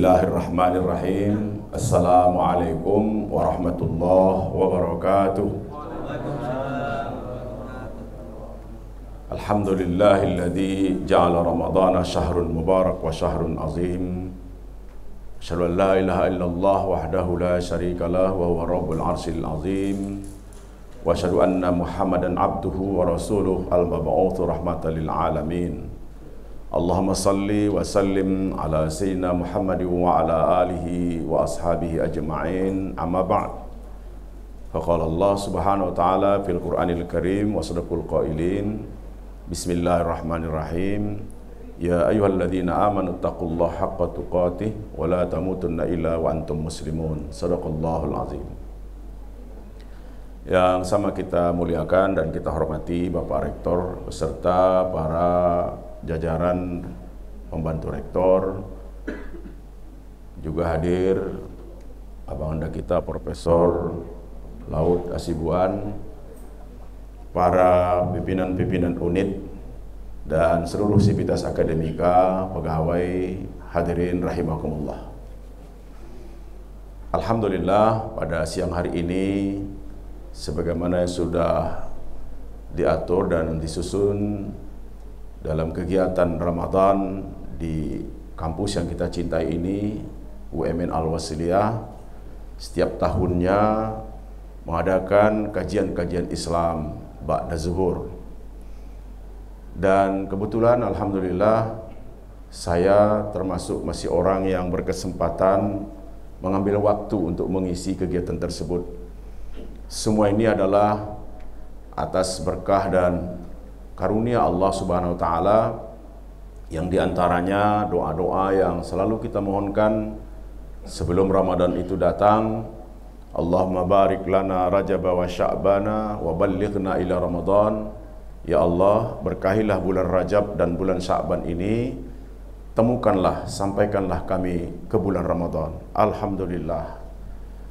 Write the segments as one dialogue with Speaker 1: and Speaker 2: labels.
Speaker 1: Bismillahirrahmanirrahim. Assalamualaikum warahmatullahi wabarakatuh. Alhamdulillahilladzi ja'ala Ramadhana syahrun mubarak wa syahrun azim. Asyhadu an la ilaha illallah wahdahu la syarika lah wa huwa rabbul arsyil azim. Wa asyhadu anna Muhammadan abduhu wa rasuluh al-mab'uts rahmatan lil alamin. Allahumma salli wa sallim ala sayyidina Muhammad wa ala alihi wa ashabihi ajma'in, amma ba'd. Faqala Allah subhanahu wa ta'ala fil Qur'anil Karim wa sadaqul qailin. Bismillahirrahmanirrahim. Ya ayyuhalladzina amanu taqullaha haqqa tuqatih wa la tamutunna illa wa antum muslimun. Sadaqallahul azim. Yang sama kita muliakan dan kita hormati Bapak Rektor beserta para jajaran pembantu rektor, juga hadir abanganda kita Profesor Laut Hasibuan, para pimpinan-pimpinan unit dan seluruh sivitas akademika, pegawai, hadirin rahimakumullah. Alhamdulillah pada siang hari ini sebagaimana yang sudah diatur dan disusun dalam kegiatan Ramadan di kampus yang kita cintai ini, UMN Al-Wasliyah, setiap tahunnya mengadakan kajian-kajian Islam ba'da zuhur. Dan kebetulan alhamdulillah saya termasuk masih orang yang berkesempatan mengambil waktu untuk mengisi kegiatan tersebut. Semua ini adalah atas berkah dan karunia Allah Subhanahu wa taala, yang diantaranya doa-doa yang selalu kita mohonkan sebelum Ramadan itu datang. Allahumma barik lana Rajaba wa Sya'bana wa ballighna ila Ramadan. Ya Allah, berkahilah bulan Rajab dan bulan Sya'ban ini, temukanlah, sampaikanlah kami ke bulan Ramadan. Alhamdulillah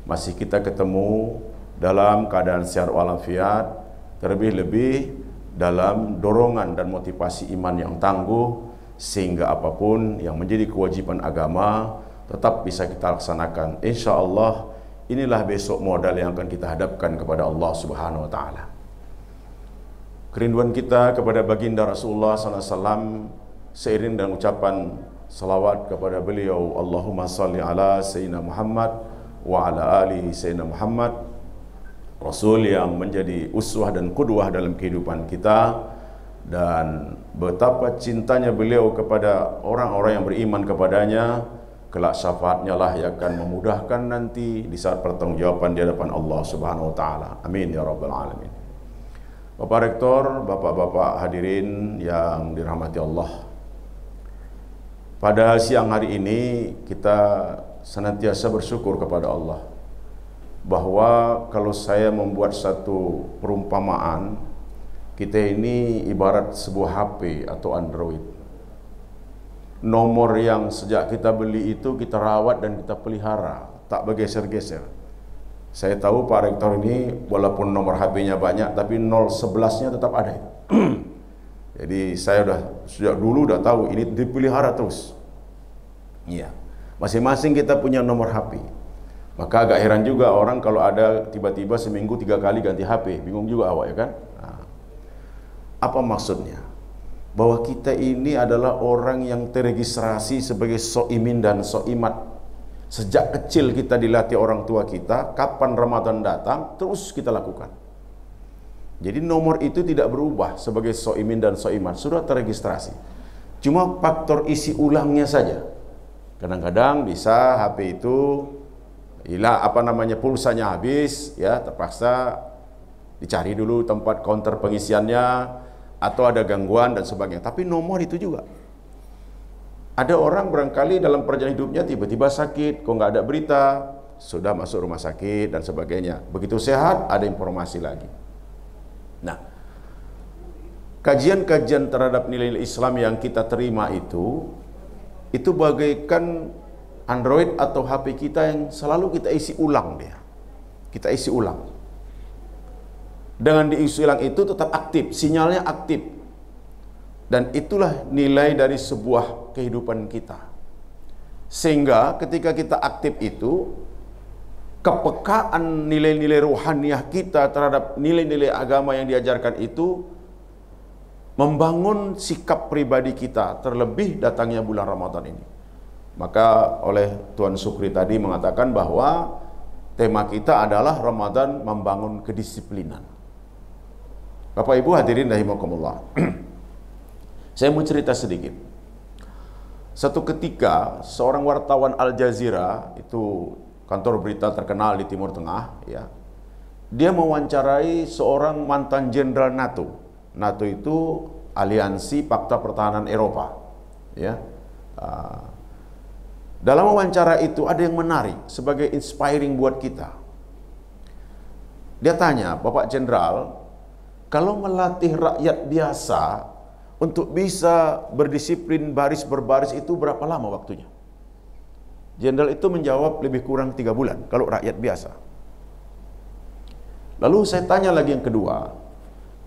Speaker 1: masih kita ketemu dalam keadaan sehat walafiat, terlebih-lebih dalam dorongan dan motivasi iman yang tangguh, sehingga apapun yang menjadi kewajiban agama tetap bisa kita laksanakan. Insya Allah inilah besok modal yang akan kita hadapkan kepada Allah Subhanahu wa ta'ala. Kerinduan kita kepada baginda Rasulullah SAW seiring dengan ucapan salawat kepada beliau, Allahumma salli ala Sayyidina Muhammad wa ala ali Sayyidina Muhammad, Rasul yang menjadi uswah dan qudwah dalam kehidupan kita, dan betapa cintanya beliau kepada orang-orang yang beriman kepadanya. Kelak syafaatnya lah yang akan memudahkan nanti di saat pertanggungjawaban di hadapan Allah Subhanahu wa taala. Amin ya rabbal alamin. Bapak Rektor, Bapak-bapak hadirin yang dirahmati Allah. Pada siang hari ini kita senantiasa bersyukur kepada Allah bahwa kalau saya membuat satu perumpamaan, kita ini ibarat sebuah HP atau Android. Nomor yang sejak kita beli itu kita rawat dan kita pelihara, tak bergeser-geser. Saya tahu Pak Rektor ini walaupun nomor HP-nya banyak, tapi 011-nya tetap ada. Jadi saya sejak dulu udah tahu ini dipelihara terus. Iya, masing-masing kita punya nomor HP. Maka agak heran juga orang kalau ada tiba-tiba seminggu 3 kali ganti HP, bingung juga awak, ya kan? Nah, apa maksudnya? Bahwa kita ini adalah orang yang teregistrasi sebagai so'imin dan so'imat. Sejak kecil kita dilatih orang tua kita, kapan Ramadan datang, terus kita lakukan. Jadi nomor itu tidak berubah sebagai so'imin dan so'imat, sudah teregistrasi. Cuma faktor isi ulangnya saja. Kadang-kadang bisa HP itu pulsanya habis, ya terpaksa dicari dulu tempat counter pengisiannya, atau ada gangguan dan sebagainya. Tapi nomor itu juga. Ada orang barangkali dalam perjalanan hidupnya tiba-tiba sakit, kok nggak ada berita, sudah masuk rumah sakit dan sebagainya. Begitu sehat ada informasi lagi. Nah, kajian-kajian terhadap nilai Islam yang kita terima itu bagaikan Android atau HP kita yang selalu kita isi ulang dia. Kita isi ulang. Dengan diisi ulang itu tetap aktif, sinyalnya aktif. Dan itulah nilai dari sebuah kehidupan kita. Sehingga ketika kita aktif itu, kepekaan nilai-nilai rohaniah kita terhadap nilai-nilai agama yang diajarkan itu membangun sikap pribadi kita, terlebih datangnya bulan Ramadan ini. Maka oleh Tuan Sukri tadi mengatakan bahwa tema kita adalah Ramadan membangun kedisiplinan. Bapak Ibu hadirin rahimakumullah. Saya mau cerita sedikit. Satu ketika seorang wartawan Al Jazeera, itu kantor berita terkenal di Timur Tengah, ya, dia mewawancarai seorang mantan jenderal NATO. NATO itu aliansi Pakta Pertahanan Eropa, ya. Dalam wawancara itu ada yang menarik sebagai inspiring buat kita. Dia tanya, Bapak Jenderal, kalau melatih rakyat biasa untuk bisa berdisiplin baris berbaris itu berapa lama waktunya? Jenderal itu menjawab lebih kurang 3 bulan kalau rakyat biasa. Lalu saya tanya lagi yang kedua,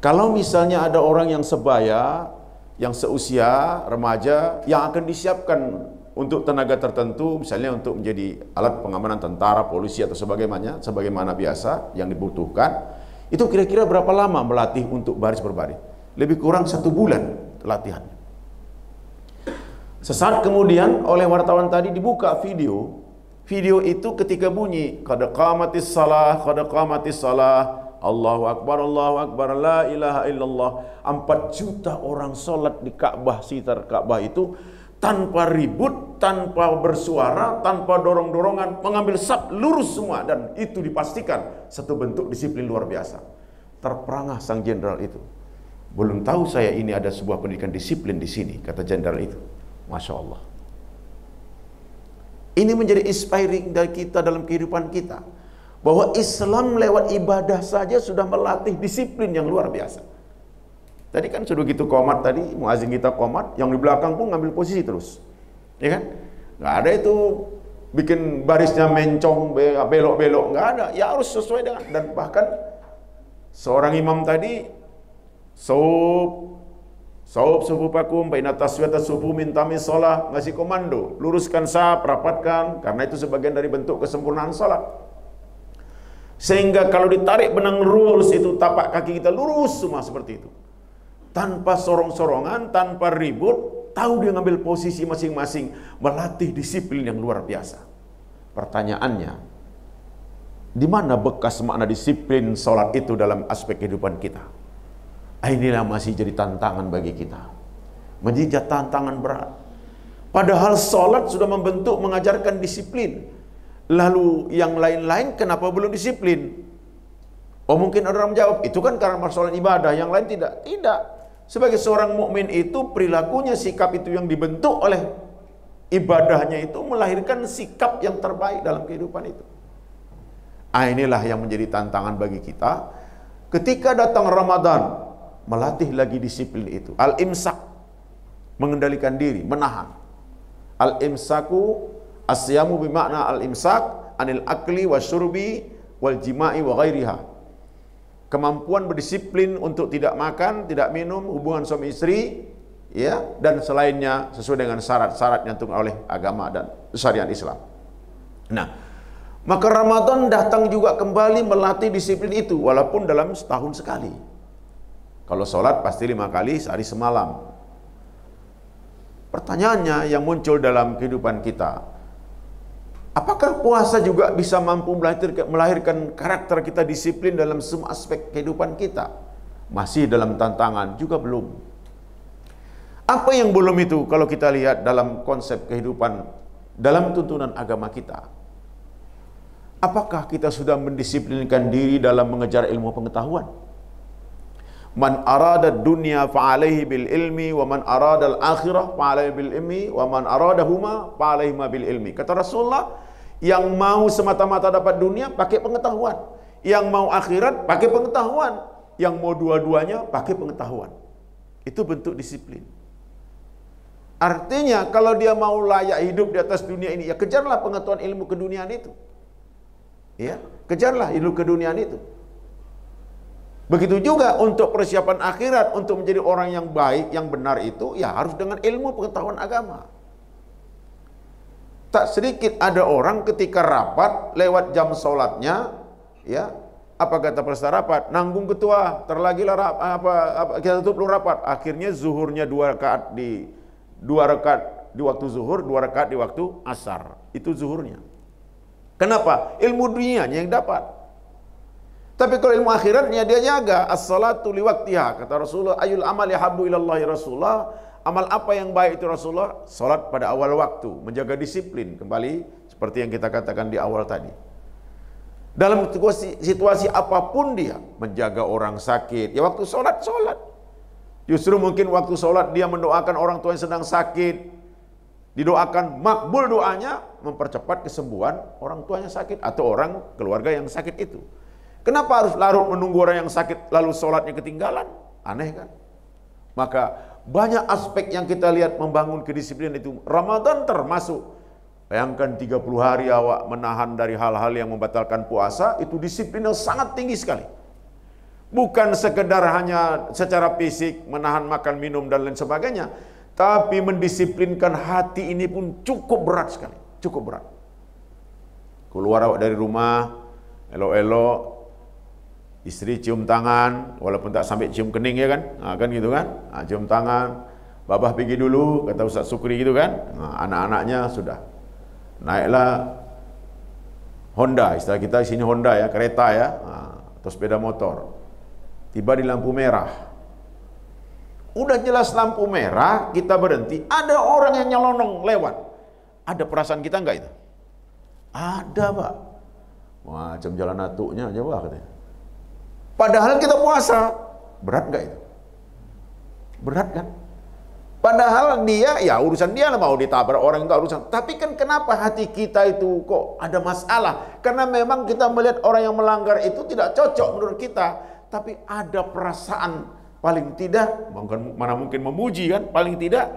Speaker 1: kalau misalnya ada orang yang sebaya, yang seusia, remaja, yang akan disiapkan untuk tenaga tertentu, misalnya untuk menjadi alat pengamanan tentara, polisi atau sebagaimana biasa yang dibutuhkan, itu kira-kira berapa lama melatih untuk baris berbaris? Lebih kurang 1 bulan latihan. Sesaat kemudian oleh wartawan tadi dibuka video. Video itu ketika bunyi qad qamatis salah, Allahu Akbar, la ilaha illallah. 4 juta orang sholat di Ka'bah, sekitar Ka'bah itu tanpa ribut, tanpa bersuara, tanpa dorong-dorongan, mengambil saf lurus semua, dan itu dipastikan satu bentuk disiplin luar biasa. Terperangah sang jenderal itu. Belum tahu saya ini ada sebuah pendidikan disiplin di sini, kata jenderal itu. Masya Allah. Ini menjadi inspiring dari kita dalam kehidupan kita, bahwa Islam lewat ibadah saja sudah melatih disiplin yang luar biasa. Tadi kan sudah gitu qomat tadi, muazin kita qomat, yang di belakang pun ngambil posisi terus. Ya kan? Nggak ada itu bikin barisnya mencong, belok-belok, nggak ada. Ya harus sesuai dengan, dan bahkan seorang imam tadi sufufakum baina taswiyat sufu min tamis shalah, ngasih komando, luruskan saf, rapatkan, karena itu sebagian dari bentuk kesempurnaan salat. Sehingga kalau ditarik benang lurus itu tapak kaki kita lurus semua seperti itu. Tanpa sorong-sorongan, tanpa ribut, tahu dia ngambil posisi masing-masing, melatih disiplin yang luar biasa. Pertanyaannya, di mana bekas makna disiplin salat itu dalam aspek kehidupan kita? Inilah masih jadi tantangan bagi kita. Menjadi tantangan berat. Padahal salat sudah membentuk, mengajarkan disiplin. Lalu yang lain-lain kenapa belum disiplin? Oh, mungkin ada orang menjawab, itu kan karena persoalan ibadah, yang lain tidak. Tidak. Sebagai seorang mukmin itu perilakunya, sikap itu yang dibentuk oleh ibadahnya itu melahirkan sikap yang terbaik dalam kehidupan itu. Inilah yang menjadi tantangan bagi kita. Ketika datang Ramadan, melatih lagi disiplin itu. Al-imsak, mengendalikan diri, menahan. Al-imsaku asyamu bimakna al-imsak anil akli wa syurbi wal jima'i wa ghairiha. Kemampuan berdisiplin untuk tidak makan, tidak minum, hubungan suami istri, ya, dan selainnya sesuai dengan syarat-syarat yang diatur oleh agama dan syariat Islam. Nah, maka Ramadan datang juga kembali melatih disiplin itu, walaupun dalam setahun sekali. Kalau sholat pasti 5 kali sehari semalam. Pertanyaannya yang muncul dalam kehidupan kita, apakah puasa juga bisa mampu melahirkan karakter kita disiplin dalam semua aspek kehidupan kita? Masih dalam tantangan, juga belum. Apa yang belum itu kalau kita lihat dalam konsep kehidupan, dalam tuntunan agama kita? Apakah kita sudah mendisiplinkan diri dalam mengejar ilmu pengetahuan? Man arada dunya fa'alaihi bil ilmi wa man arada al akhirah fa'alaihi bil ilmi wa man aradahuma fa'alaihi bil ilmi. Kata Rasulullah, yang mau semata-mata dapat dunia pakai pengetahuan, yang mau akhirat pakai pengetahuan, yang mau dua-duanya pakai pengetahuan. Itu bentuk disiplin. Artinya kalau dia mau layak hidup di atas dunia ini, ya kejarlah pengetahuan ilmu keduniaan itu. Ya, kejarlah ilmu keduniaan itu. Begitu juga untuk persiapan akhirat, untuk menjadi orang yang baik, yang benar itu, ya harus dengan ilmu pengetahuan agama. Tak sedikit ada orang ketika rapat lewat jam sholatnya, ya, apa kata peserta rapat? Nanggung ketua, terlagilah kita tutup dulu rapat. Akhirnya zuhurnya 2 rakaat di 2 rakaat di waktu zuhur, 2 rakaat di waktu asar. Itu zuhurnya. Kenapa? Ilmu dunianya yang dapat. Tapi kalau ilmu akhiratnya dia jaga. As-salatu liwaktiha. Kata Rasulullah, ayul amal yahabbu ilallahi Rasulullah. Amal apa yang baik itu Rasulullah? Salat pada awal waktu, menjaga disiplin. Kembali seperti yang kita katakan di awal tadi. Dalam situasi apapun dia, menjaga orang sakit, ya waktu salat. Justru mungkin waktu salat dia mendoakan orang tua yang sedang sakit, didoakan makbul doanya, mempercepat kesembuhan orang tua yang sakit atau orang keluarga yang sakit itu. Kenapa harus larut menunggu orang yang sakit lalu salatnya ketinggalan? Aneh kan? Maka banyak aspek yang kita lihat membangun kedisiplinan itu. Ramadan termasuk. Bayangkan 30 hari awak menahan dari hal-hal yang membatalkan puasa, itu disiplin yang sangat tinggi sekali. Bukan sekedar hanya secara fisik, menahan makan, minum, dan lain sebagainya. Tapi mendisiplinkan hati ini pun cukup berat sekali. Cukup berat. Keluar awak dari rumah, elok-elok, istri cium tangan, walaupun tak sampai cium kening ya kan, kan gitu kan, cium tangan, babah pergi dulu, kata Ustaz Sukri gitu kan, anak-anaknya sudah, naiklah Honda, istilah kita di sini Honda ya, kereta ya, atau sepeda motor, tiba di lampu merah, udah jelas lampu merah, kita berhenti, ada orang yang nyelonong lewat, ada perasaan kita enggak itu? Ada Pak, macam jalan atuknya aja Pak katanya. Padahal kita puasa, berat nggak itu? Berat kan? Padahal dia, ya urusan dia lah, mau ditabrak orang itu urusan. Tapi kan kenapa hati kita itu kok ada masalah? Karena memang kita melihat orang yang melanggar itu tidak cocok menurut kita. Tapi ada perasaan, paling tidak, mana mungkin memuji kan? Paling tidak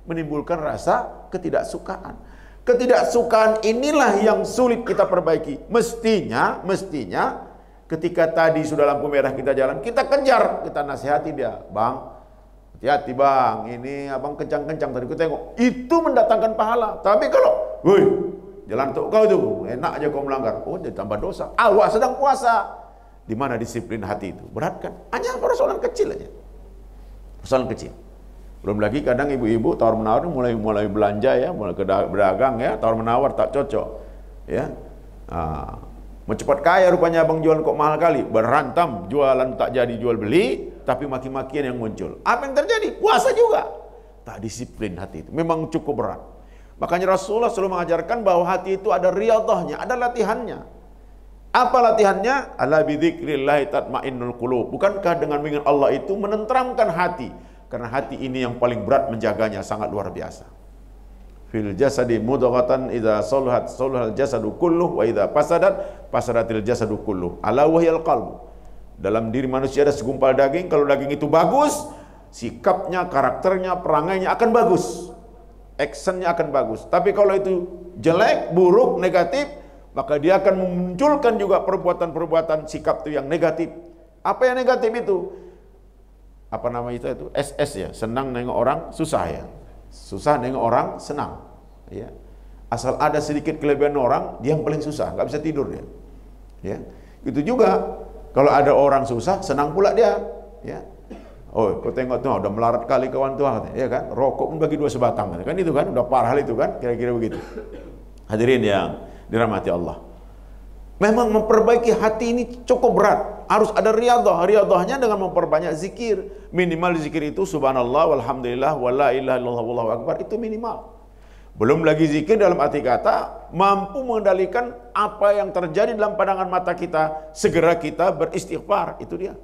Speaker 1: menimbulkan rasa ketidaksukaan. Ketidaksukaan inilah yang sulit kita perbaiki. Mestinya, ketika tadi sudah lampu merah kita jalan, kita kejar, kita nasihati dia, Bang, hati-hati Bang, ini abang kencang-kencang tadi, kita tengok, itu mendatangkan pahala. Tapi kalau, woi, jalan untuk kau tuh, enak aja kau melanggar, oh dia tambah dosa. Awak sedang puasa, di mana disiplin hati itu? Berat kan? Hanya persoalan kecil aja, persoalan kecil. Belum lagi kadang ibu-ibu tawar menawar mulai belanja ya, mulai berdagang ya, tawar menawar tak cocok, ya. Mau cepat kaya rupanya abang jual kok mahal kali. Berantam, jualan tak jadi jual beli, tapi maki-makian yang muncul. Apa yang terjadi? Puasa juga. Tak disiplin hati itu. Memang cukup berat. Makanya Rasulullah selalu mengajarkan bahwa hati itu ada riyadhahnya, ada latihannya. Apa latihannya? Ala bidzikrillahi tatmainnul qulub. Bukankah dengan mengingat Allah itu menenteramkan hati? Karena hati ini yang paling berat menjaganya, sangat luar biasa. Fil jasadi mudghatan idza salahat salahal jasadu kulluh wa idza fasadatil jasadu kulluh. Ala wahyal qalbu. Dalam diri manusia ada segumpal daging, kalau daging itu bagus, sikapnya, karakternya, perangainya akan bagus. Actionnya akan bagus. Tapi kalau itu jelek, buruk, negatif, maka dia akan memunculkan juga perbuatan-perbuatan sikap itu yang negatif. Apa yang negatif itu? Apa nama itu? SS ya, senang nengok orang, susah ya. Susah nengok orang, senang. Ya. Asal ada sedikit kelebihan orang, dia yang paling susah, nggak bisa tidur dia. Ya. Itu juga kalau ada orang susah, senang pula dia. Ya. Oh, kau tengok tuh, udah melarat kali kawan tuh, ya kan? Rokok pun bagi 2 sebatang, kan itu kan? Udah parah itu kan? Kira-kira begitu. Hadirin yang dirahmati Allah. Memang memperbaiki hati ini cukup berat. Harus ada riyadhah. Riyadhahnya dengan memperbanyak zikir. Minimal zikir itu subhanallah walhamdulillah wala ilaha illallah wallahu akbar, itu minimal. Belum lagi zikir dalam arti kata mampu mengendalikan apa yang terjadi dalam pandangan mata kita. Segera kita beristighfar, itu dia.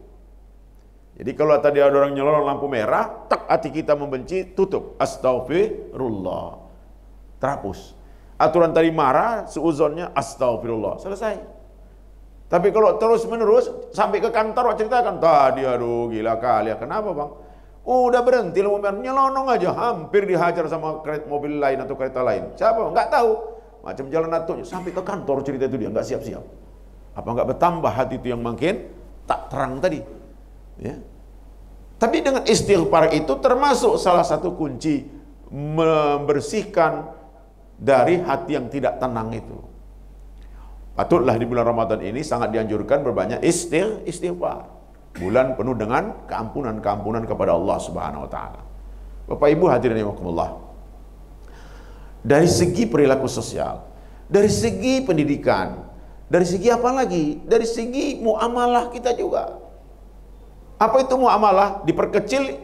Speaker 1: Jadi kalau tadi ada orang nyelonong lampu merah, tak hati kita membenci, tutup. Astaghfirullah. Terhapus. Aturan tadi marah, seuzonnya astaghfirullah. Selesai. Tapi kalau terus-menerus sampai ke kantor ceritakan, tadi aduh gila kali ya. Kenapa bang? Udah berhenti lampu merah, nyelonong aja, hampir dihajar sama mobil lain atau kereta lain. Siapa? Nggak tahu. Macam jalan atuknya, sampai ke kantor cerita itu dia, nggak siap-siap. Apa nggak bertambah hati itu yang makin tak terang tadi? Ya. Tapi dengan istighfar itu termasuk salah satu kunci membersihkan dari hati yang tidak tenang itu. Patutlah di bulan Ramadan ini sangat dianjurkan berbanyak istighfar. Bulan penuh dengan keampunan kepada Allah Subhanahu wa taala. Bapak Ibu hadirin rahimakumullah. Dari segi perilaku sosial, dari segi pendidikan, dari segi apa lagi? Dari segi muamalah kita juga. Apa itu muamalah? Diperkecil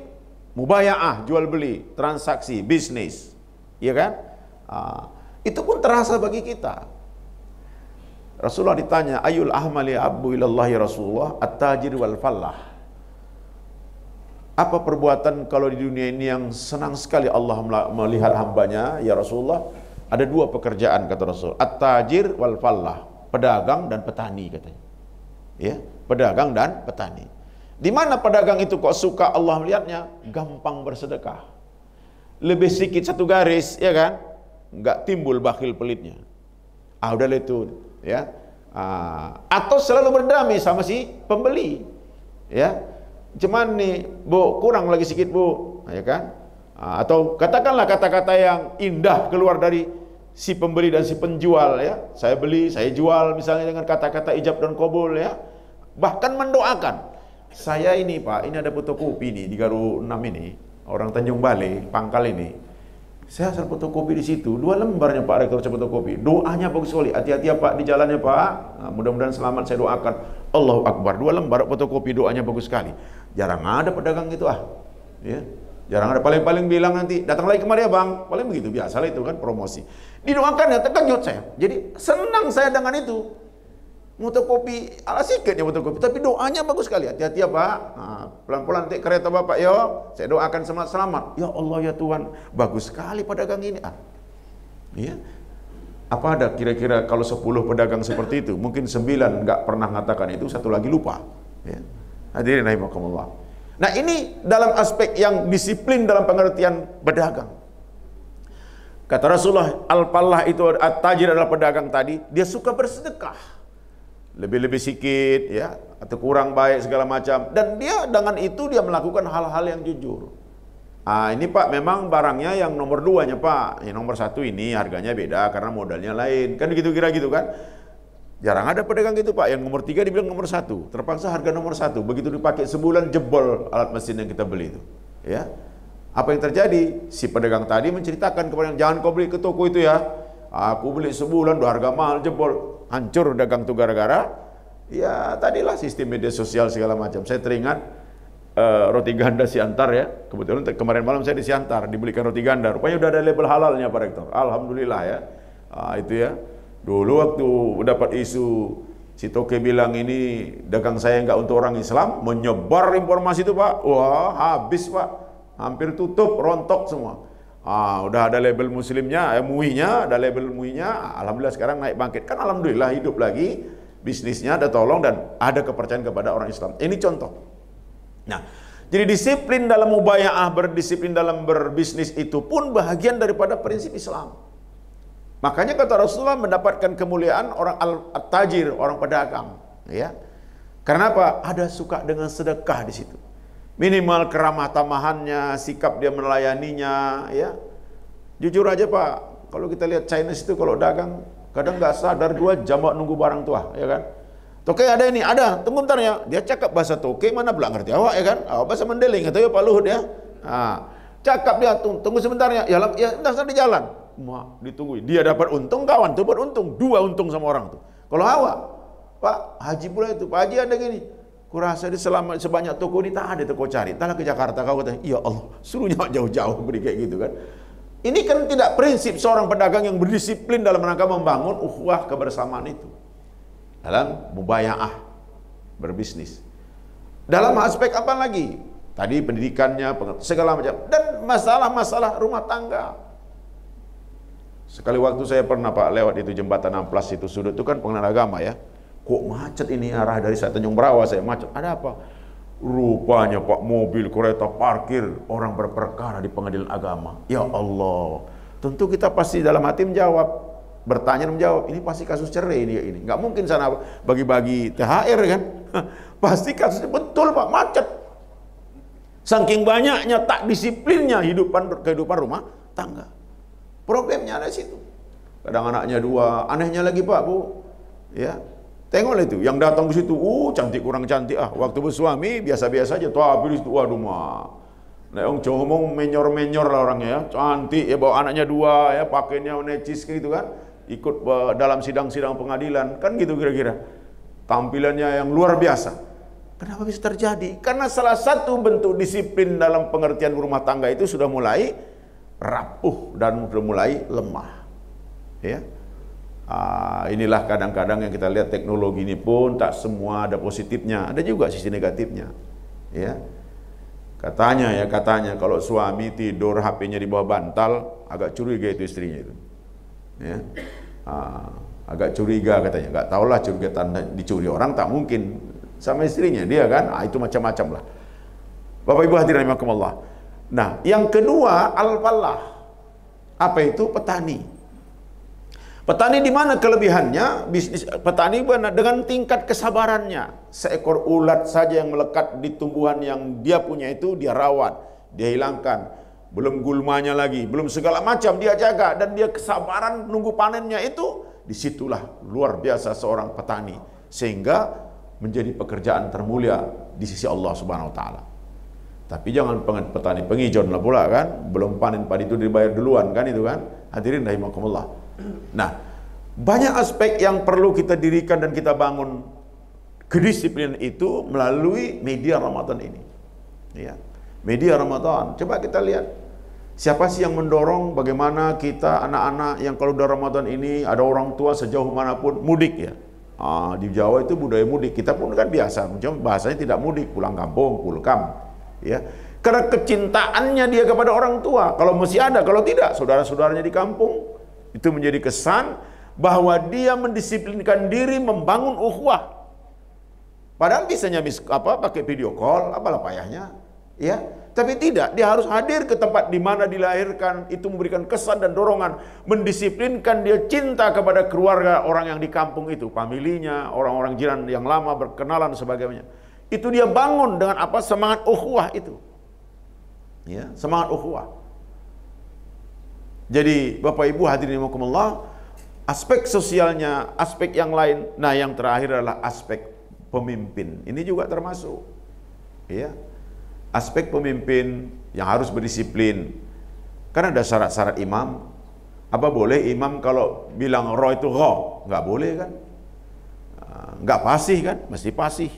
Speaker 1: mubayaah, jual beli, transaksi, bisnis. Iya kan? Itu pun terasa bagi kita. Rasulullah ditanya, ayul ahmali abbu ilallah ya Rasulullah, at-tajir wal fallah. Apa perbuatan kalau di dunia ini yang senang sekali Allah melihat hambanya ya Rasulullah? Ada dua pekerjaan kata Rasul, at-tajir wal fallah, pedagang dan petani katanya. Ya, pedagang dan petani. Di mana pedagang itu kok suka Allah melihatnya? Gampang bersedekah. Lebih sedikit satu garis, ya kan? Enggak timbul bakhil pelitnya. Udahlah itu, ya. Atau selalu berdamai sama si pembeli. Ya. Cuman nih, Bu, kurang lagi sedikit, Bu. Ya kan? Atau katakanlah kata-kata yang indah keluar dari si pembeli dan si penjual, ya. Saya beli, saya jual misalnya dengan kata-kata ijab dan qabul, ya. Bahkan mendoakan. Saya ini Pak, ini ada fotokopi nih di Garu 6 ini, orang Tanjung Balai, Pangkal ini. Saya asal fotokopi di situ, 2 lembarnya Pak Rektor saya fotokopi. Doanya bagus sekali. Hati-hati ya Pak di jalannya Pak. Nah, mudah-mudahan selamat saya doakan. Allahu Akbar. 2 lembar fotokopi, doanya bagus sekali. Jarang ada pedagang itu ya. Jarang ada, paling-paling bilang nanti datang lagi kemari ya Bang. Paling begitu, biasalah itu kan promosi. Didoakan ya, terkejut saya. Jadi senang saya dengan itu. Fotokopi ala sikitnya fotokopi, tapi doanya bagus sekali. Hati-hati ya Pak. Nah, pelan-pelan nanti kereta Bapak yo. Saya doakan selamat. Ya Allah ya Tuhan, bagus sekali pedagang ini. Ya. Apa ada kira-kira kalau 10 pedagang seperti itu, mungkin 9 nggak pernah mengatakan itu, satu lagi lupa. Ya. Hadirin rahimakumullah. Nah, ini dalam aspek yang disiplin dalam pengertian berdagang. Kata Rasulullah, al-fallah itu at-tajir adalah pedagang tadi, dia suka bersedekah. Lebih-lebih sikit ya, atau kurang baik segala macam, dan dia dengan itu dia melakukan hal-hal yang jujur. Ini Pak memang barangnya yang nomor 2-nya Pak, yang nomor 1 ini harganya beda karena modalnya lain, kan gitu kira gitu kan. Jarang ada pedagang gitu Pak, yang nomor 3 dibilang nomor 1, terpaksa harga nomor 1, begitu dipakai sebulan jebol alat mesin yang kita beli itu. Ya, apa yang terjadi? Si pedagang tadi menceritakan kepada, jangan kau beli ke toko itu ya, aku beli sebulan udah harga mahal jebol. Hancur dagang tuh gara-gara ya tadilah sistem media sosial segala macam. Saya teringat roti ganda Siantar ya. Kebetulan kemarin malam saya di Siantar dibelikan roti ganda. Rupanya udah ada label halalnya Pak Rektor. Alhamdulillah ya. Itu ya. Dulu waktu dapat isu si Toke bilang ini dagang saya enggak untuk orang Islam, menyebar informasi itu Pak. Wah, habis Pak. Hampir tutup, rontok semua. Udah ada label muslimnya, MUI-nya, ada label MUI-nya. Alhamdulillah sekarang naik bangkit. Kan alhamdulillah hidup lagi, bisnisnya ada tolong dan ada kepercayaan kepada orang Islam. Ini contoh. Nah, jadi disiplin dalam mubayaah, berdisiplin dalam berbisnis itu pun bahagian daripada prinsip Islam. Makanya kata Rasulullah mendapatkan kemuliaan orang al-tajir, orang pedagang, ya. Karena apa? Ada suka dengan sedekah di situ. Minimal keramah tamahannya, sikap dia melayaninya, ya. Jujur aja Pak, kalau kita lihat Chinese itu kalau dagang, kadang nggak sadar 2 jam nunggu barang tua, ya kan. Toke ada ini, ada, tunggu bentar ya. Dia cakap bahasa Toke, mana belak ngerti awak, ya kan. Bahasa Mendeling, atau ya Pak Luhut ya. Cakap dia, tunggu sebentar ya, ya dasar di jalan. Ditunggu, dia dapat untung, kawan tuh dapat untung, 2 untung sama orang tuh. Kalau awak, Pak Haji pula itu, Pak Haji ada gini. Kurasa dia selama sebanyak toko ini tak ada toko cari. Entahlah ke Jakarta kau kata, ya Allah, suruhnya jauh-jauh beri kayak gitu kan. Ini kan tidak prinsip seorang pedagang yang berdisiplin dalam rangka membangun ukhuwah kebersamaan itu. Dalam mubayaah berbisnis. Dalam aspek apa lagi? Tadi pendidikannya, segala macam, dan masalah-masalah rumah tangga. Sekali waktu saya pernah Pak lewat itu jembatan Amplas itu, sudut itu kan pengenalan agama ya. Kok macet ini arah dari saya Tanjung Berawa saya macet. Ada apa? Rupanya Pak mobil kereta parkir orang berperkara di pengadilan agama. Ya Allah. Tentu kita pasti dalam hati menjawab, bertanya dan menjawab, ini pasti kasus cerai ini. Nggak mungkin sana bagi-bagi THR kan. Pasti kasusnya betul Pak, macet. Saking banyaknya tak disiplinnya kehidupan rumah tangga. Problemnya ada di situ. kadang anaknya 2. Anehnya lagi Pak, Bu, ya, tengoklah itu, yang datang ke situ, cantik kurang cantik, waktu bersuami biasa-biasa aja, habis itu, waduh mah, nah, orang Jawa ngomong menyor-menyor lah orangnya ya, cantik ya, bawa anaknya 2 ya, pakainya necis gitu kan, ikut dalam sidang-sidang pengadilan, kan gitu kira-kira, tampilannya yang luar biasa. Kenapa bisa terjadi? Karena salah satu bentuk disiplin dalam pengertian rumah tangga itu sudah mulai rapuh dan sudah mulai lemah. Ya, inilah kadang-kadang yang kita lihat teknologi ini pun tak semua ada positifnya, ada juga sisi negatifnya. Ya, katanya kalau suami tidur HP-nya di bawah bantal, agak curiga itu istrinya itu. Ya, agak curiga katanya. Nggak tahulah curiga dicuri orang tak mungkin sama istrinya dia kan, itu macam-macam lah. Bapak Ibu hadirin rahimakumullah. Nah, yang kedua al-falah. Apa itu? Petani. Petani di mana kelebihannya? Bisnis petani dengan tingkat kesabarannya. Seekor ulat saja yang melekat di tumbuhan yang dia punya itu dia rawat, dia hilangkan. Belum gulmanya lagi, belum segala macam dia jaga, dan dia kesabaran nunggu panennya itu, disitulah luar biasa seorang petani, sehingga menjadi pekerjaan termulia di sisi Allah Subhanahu wa taala. Tapi jangan petani pengijon lah pula kan, belum panen padi itu dibayar duluan kan, itu kan. Hadirin rahimakumullah. Nah, banyak aspek yang perlu kita dirikan dan kita bangun kedisiplinan itu melalui media Ramadan ini. Ya. Media Ramadan. Coba kita lihat siapa sih yang mendorong bagaimana kita anak-anak yang kalau udah Ramadan ini ada orang tua sejauh manapun mudik ya. Di Jawa itu budaya mudik, kita pun kan biasa, cuma bahasanya tidak mudik, pulang kampung, pulkam, ya. Karena kecintaannya dia kepada orang tua, kalau masih ada, kalau tidak, saudara-saudaranya di kampung, itu menjadi kesan bahwa dia mendisiplinkan diri membangun ukhuwah. Padahal bisanya pakai video call, apalah payahnya, ya. Tapi tidak, dia harus hadir ke tempat di mana dilahirkan, itu memberikan kesan dan dorongan, mendisiplinkan dia cinta kepada keluarga orang yang di kampung itu, familinya, orang-orang jiran yang lama berkenalan sebagainya. Itu dia bangun dengan apa? Semangat ukhuwah itu. Ya, semangat ukhuwah. Jadi Bapak Ibu hadirin rahimakumullah, aspek sosialnya, aspek yang lain. Nah, yang terakhir adalah aspek pemimpin. Ini juga termasuk. Ya. Aspek pemimpin yang harus berdisiplin. Karena ada syarat-syarat imam. Apa boleh imam kalau bilang roh itu roh? Nggak boleh kan? Nggak fasih kan? Mesti fasih.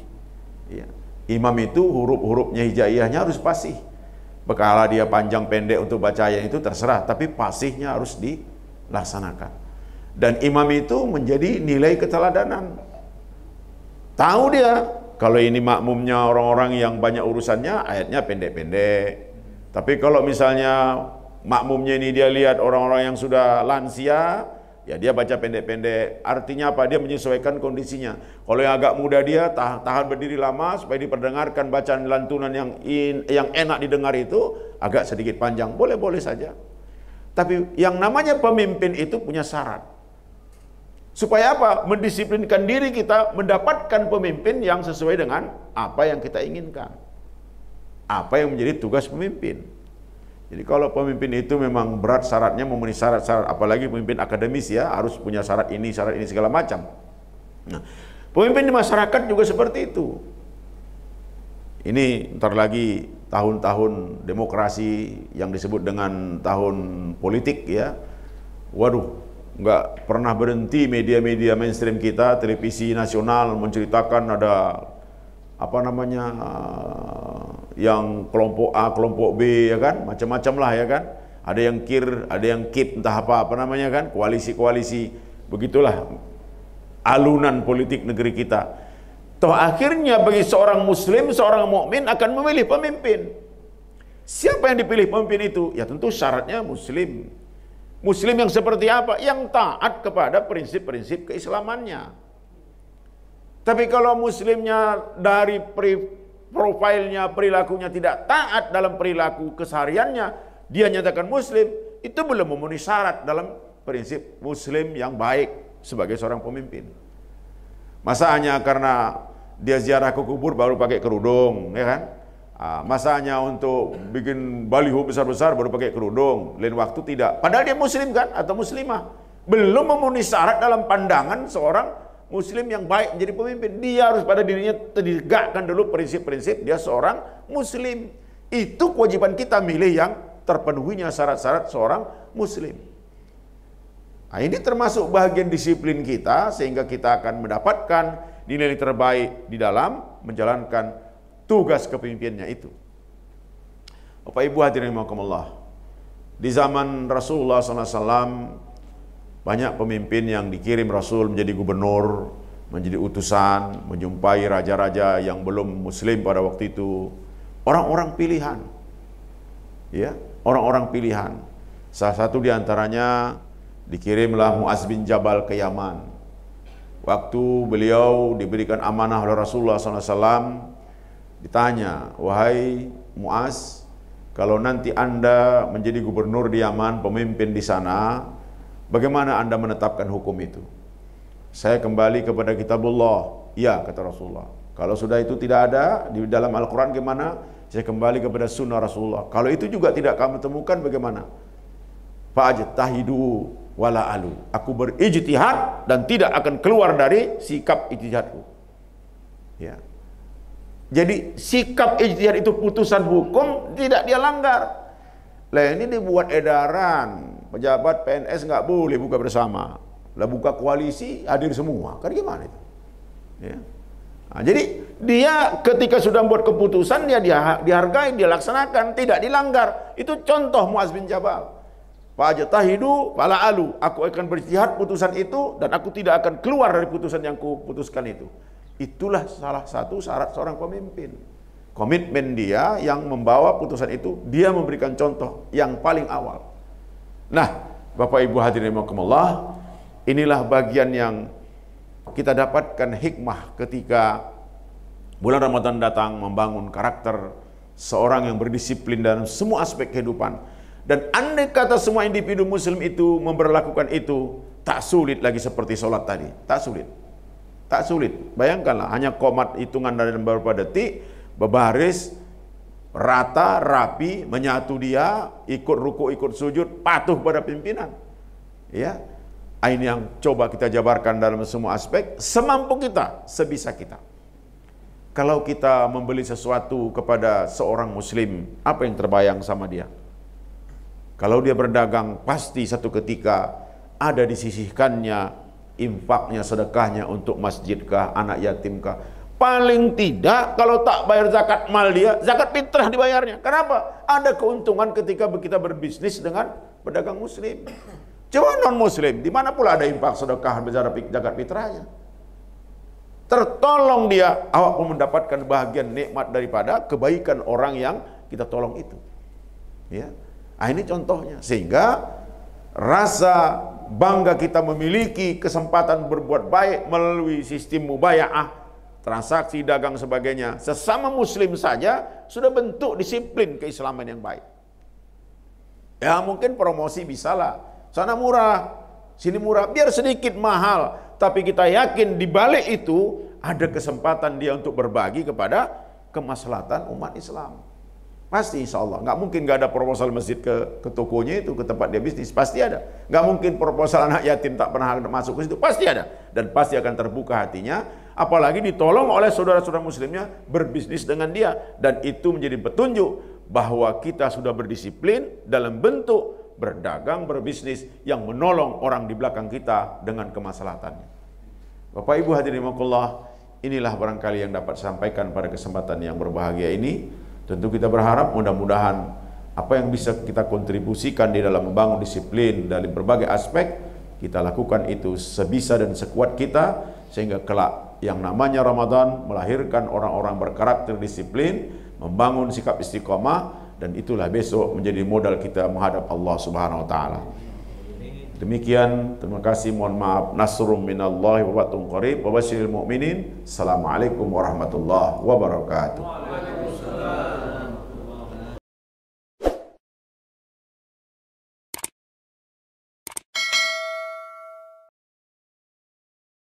Speaker 1: Ya. Imam itu huruf-hurufnya hijaiyahnya harus fasih. Bekala dia panjang pendek untuk baca ayat itu terserah. Tapi fasihnya harus dilaksanakan. Dan imam itu menjadi nilai keteladanan. Tahu dia. Kalau ini makmumnya orang-orang yang banyak urusannya, ayatnya pendek-pendek. Tapi kalau misalnya makmumnya ini dia lihat orang-orang yang sudah lansia, ya dia baca pendek-pendek. Artinya apa? Dia menyesuaikan kondisinya. Kalau yang agak muda dia tahan berdiri lama supaya diperdengarkan bacaan lantunan yang enak didengar itu agak sedikit panjang. Boleh-boleh saja. Tapi yang namanya pemimpin itu punya syarat. Supaya apa? Mendisiplinkan diri kita mendapatkan pemimpin yang sesuai dengan apa yang kita inginkan. Apa yang menjadi tugas pemimpin. Jadi kalau pemimpin itu memang berat syaratnya, memenuhi syarat-syarat, apalagi pemimpin akademis ya, harus punya syarat ini segala macam. Nah, pemimpin di masyarakat juga seperti itu. Ini ntar lagi tahun-tahun demokrasi yang disebut dengan tahun politik ya. Waduh, nggak pernah berhenti media-media mainstream kita, televisi nasional menceritakan ada apa namanya yang kelompok A, kelompok B ya kan, macam-macam lah ya kan. Ada yang kir, ada yang kip, entah apa namanya kan, koalisi-koalisi, begitulah alunan politik negeri kita. Toh akhirnya bagi seorang muslim, seorang mukmin akan memilih pemimpin. Siapa yang dipilih pemimpin itu? Ya tentu syaratnya muslim. Muslim yang seperti apa? Yang taat kepada prinsip-prinsip keislamannya. Tapi kalau muslimnya dari profilnya, perilakunya tidak taat dalam perilaku kesehariannya, dia nyatakan muslim, itu belum memenuhi syarat dalam prinsip muslim yang baik sebagai seorang pemimpin. Masa hanya karena dia ziarah ke kubur baru pakai kerudung, ya kan? Masanya untuk bikin baliho besar-besar baru pakai kerudung, lain waktu tidak. Padahal dia muslim kan atau muslimah. belum memenuhi syarat dalam pandangan seorang muslim yang baik menjadi pemimpin. Dia harus pada dirinya tegakkan dulu prinsip-prinsip dia seorang muslim. Itu kewajiban kita milih yang terpenuhinya syarat-syarat seorang muslim. Nah, ini termasuk bagian disiplin kita sehingga kita akan mendapatkan nilai terbaik di dalam menjalankan tugas kepemimpinannya itu. Bapak Ibu hadirin rahimakumullah. Di zaman Rasulullah SAW banyak pemimpin yang dikirim Rasul menjadi gubernur, menjadi utusan, menjumpai raja-raja yang belum muslim pada waktu itu. Orang-orang pilihan. Ya, orang-orang pilihan. Salah satu di antaranya dikirimlah Mu'az bin Jabal ke Yaman. Waktu beliau diberikan amanah oleh Rasulullah SAW, ditanya, "Wahai Mu'az, kalau nanti Anda menjadi gubernur di Yaman, pemimpin di sana, bagaimana Anda menetapkan hukum itu?" "Saya kembali kepada kitabullah." "Ya," kata Rasulullah. "Kalau sudah itu tidak ada di dalam Al-Quran gimana?" "Saya kembali kepada sunnah Rasulullah." "Kalau itu juga tidak kamu temukan bagaimana?" "Fa'ajtahidu wala alu." "Aku berijtihad dan tidak akan keluar dari sikap ijtihadku." Ya. Jadi sikap ijtihad itu putusan hukum, tidak dia langgar. Lah ini dibuat edaran, pejabat PNS nggak boleh buka bersama. Lah buka koalisi hadir semua. Kan gimana itu? Ya. Nah, jadi dia ketika sudah membuat keputusan dia dihargai, dia laksanakan, tidak dilanggar. Itu contoh Mu'az bin Jabal. "Fa'ajtahidu wala alu." Aku akan berijtihad putusan itu dan aku tidak akan keluar dari putusan yang kuputuskan itu. Itulah salah satu syarat seorang pemimpin. Komitmen dia yang membawa putusan itu, dia memberikan contoh yang paling awal. Nah, Bapak Ibu hadirin rahimakumullah, inilah bagian yang kita dapatkan hikmah ketika bulan Ramadan datang, membangun karakter seorang yang berdisiplin dalam semua aspek kehidupan. Dan andai kata semua individu muslim itu memberlakukan itu, tak sulit lagi seperti sholat tadi. Tak sulit. Tak sulit. Bayangkanlah, hanya qomat hitungan dari beberapa detik, berbaris, rata, rapi, menyatu dia, ikut ruku, ikut sujud, patuh pada pimpinan. Ya, ini yang coba kita jabarkan dalam semua aspek, semampu kita, sebisa kita. Kalau kita membeli sesuatu kepada seorang muslim, apa yang terbayang sama dia? Kalau dia berdagang, pasti satu ketika ada disisihkannya infaknya, sedekahnya untuk masjidkah, anak yatimkah. Paling tidak kalau tak bayar zakat mal dia, zakat fitrah dibayarnya. Kenapa? Ada keuntungan ketika kita berbisnis dengan pedagang muslim. Coba non muslim, di mana pula ada infak, sedekah, zakat fitrahnya. Tertolong dia, awak pun mendapatkan bahagian nikmat daripada kebaikan orang yang kita tolong itu. Ya. Nah, ini contohnya. Sehingga rasa bangga kita memiliki kesempatan berbuat baik melalui sistem mubaya'ah, transaksi dagang sebagainya, sesama muslim saja sudah bentuk disiplin keislaman yang baik. Ya mungkin promosi bisalah, sana murah, sini murah, biar sedikit mahal, tapi kita yakin di balik itu ada kesempatan dia untuk berbagi kepada kemaslahatan umat Islam. Pasti insya Allah. Nggak mungkin nggak ada proposal masjid ke tokonya itu, ke tempat dia bisnis. Pasti ada. Nggak mungkin proposal anak yatim tak pernah masuk ke situ. Pasti ada. Dan pasti akan terbuka hatinya. Apalagi ditolong oleh saudara-saudara muslimnya berbisnis dengan dia. Dan itu menjadi petunjuk bahwa kita sudah berdisiplin dalam bentuk berdagang, berbisnis yang menolong orang di belakang kita dengan kemaslahatannya. Bapak Ibu hadirin rahimakumullah, inilah barangkali yang dapat sampaikan pada kesempatan yang berbahagia ini. Tentu kita berharap mudah-mudahan apa yang bisa kita kontribusikan di dalam membangun disiplin dari berbagai aspek, kita lakukan itu sebisa dan sekuat kita, sehingga kelak yang namanya Ramadan melahirkan orang-orang berkarakter disiplin, membangun sikap istiqomah, dan itulah besok menjadi modal kita menghadap Allah Subhanahu wa taala. Demikian, terima kasih, mohon maaf. Nasrum minallahi wa fatun qarib wa basyiril mu'minin. Assalamualaikum warahmatullahi wabarakatuh.